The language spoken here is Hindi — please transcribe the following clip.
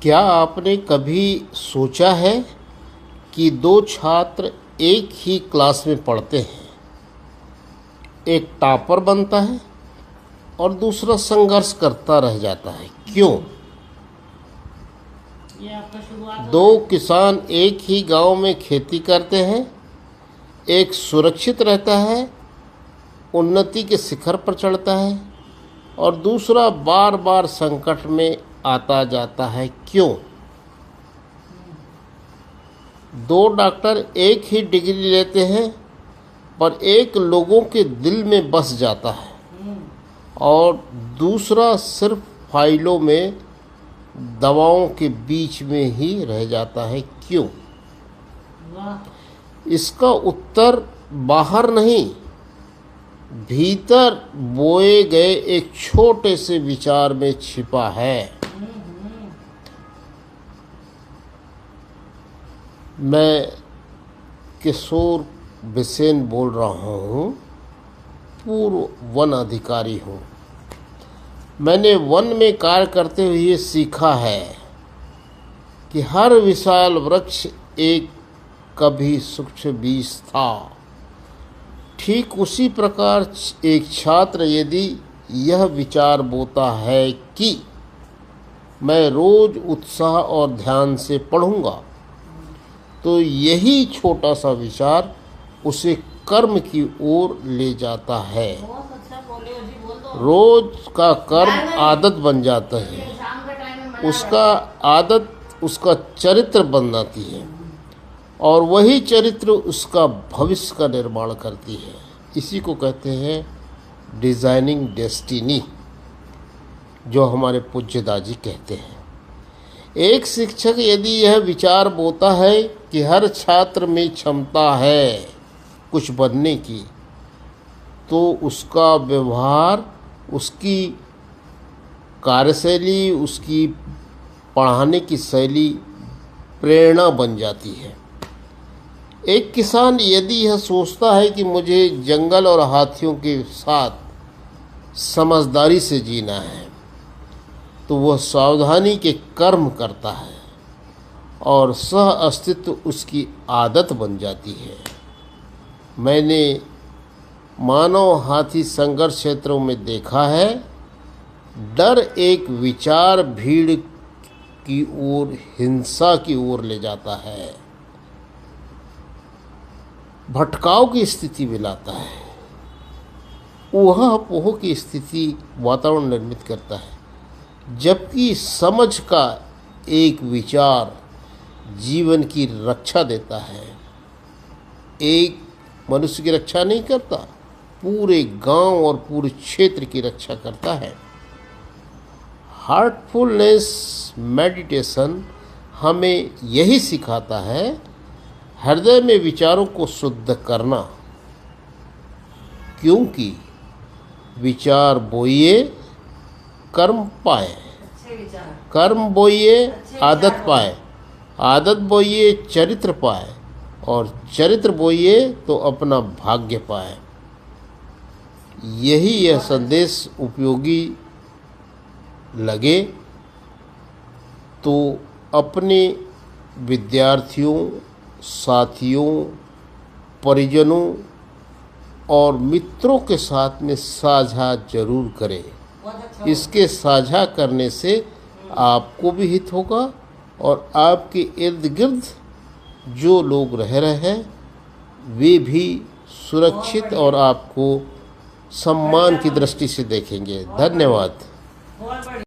क्या आपने कभी सोचा है कि दो छात्र एक ही क्लास में पढ़ते हैं, एक टॉपर बनता है और दूसरा संघर्ष करता रह जाता है? क्यों? दो किसान एक ही गांव में खेती करते हैं, एक सुरक्षित रहता है, उन्नति के शिखर पर चढ़ता है और दूसरा बार बार संकट में आता जाता है। क्यों? दो डॉक्टर एक ही डिग्री लेते हैं पर एक लोगों के दिल में बस जाता है और दूसरा सिर्फ फाइलों में दवाओं के बीच में ही रह जाता है। क्यों? इसका उत्तर बाहर नहीं, भीतर बोए गए एक छोटे से विचार में छिपा है। मैं किशोर बिसेन बोल रहा हूँ, पूर्व वन अधिकारी हूँ। मैंने वन में कार्य करते हुए सीखा है कि हर विशाल वृक्ष एक कभी सूक्ष्म बीज था। ठीक उसी प्रकार एक छात्र यदि यह विचार बोता है कि मैं रोज उत्साह और ध्यान से पढ़ूंगा, तो यही छोटा सा विचार उसे कर्म की ओर ले जाता है। रोज का कर्म आदत बन जाता है, उसका आदत उसका चरित्र बन जाती है और वही चरित्र उसका भविष्य का निर्माण करती है। इसी को कहते हैं डिजाइनिंग डेस्टिनी, जो हमारे पूज्य दाजी कहते हैं। एक शिक्षक यदि यह विचार बोता है कि हर छात्र में क्षमता है कुछ बनने की, तो उसका व्यवहार, उसकी कार्यशैली, उसकी पढ़ाने की शैली प्रेरणा बन जाती है। एक किसान यदि यह सोचता है कि मुझे जंगल और हाथियों के साथ समझदारी से जीना है, तो वह सावधानी के कर्म करता है और सह अस्तित्व उसकी आदत बन जाती है। मैंने मानव हाथी संघर्ष क्षेत्रों में देखा है, डर एक विचार भीड़ की ओर, हिंसा की ओर ले जाता है, भटकाव की स्थिति में लाता है, ऊहा-पोह की स्थिति वातावरण निर्मित करता है। जबकि समझ का एक विचार जीवन की रक्षा देता है। एक मनुष्य की रक्षा नहीं करता, पूरे गांव और पूरे क्षेत्र की रक्षा करता है। हार्टफुलनेस मेडिटेशन हमें यही सिखाता है, हृदय में विचारों को शुद्ध करना, क्योंकि विचार बोइए कर्म पाए, कर्म बोइए आदत पाए, आदत बोइए चरित्र पाए और चरित्र बोइए तो अपना भाग्य पाए। यही यह संदेश उपयोगी लगे तो अपने विद्यार्थियों, साथियों, परिजनों और मित्रों के साथ में साझा जरूर करें। इसके साझा करने से आपको भी हित होगा और आपके इर्द गिर्द जो लोग रह रहे हैं वे भी सुरक्षित और आपको सम्मान की दृष्टि से देखेंगे। धन्यवाद।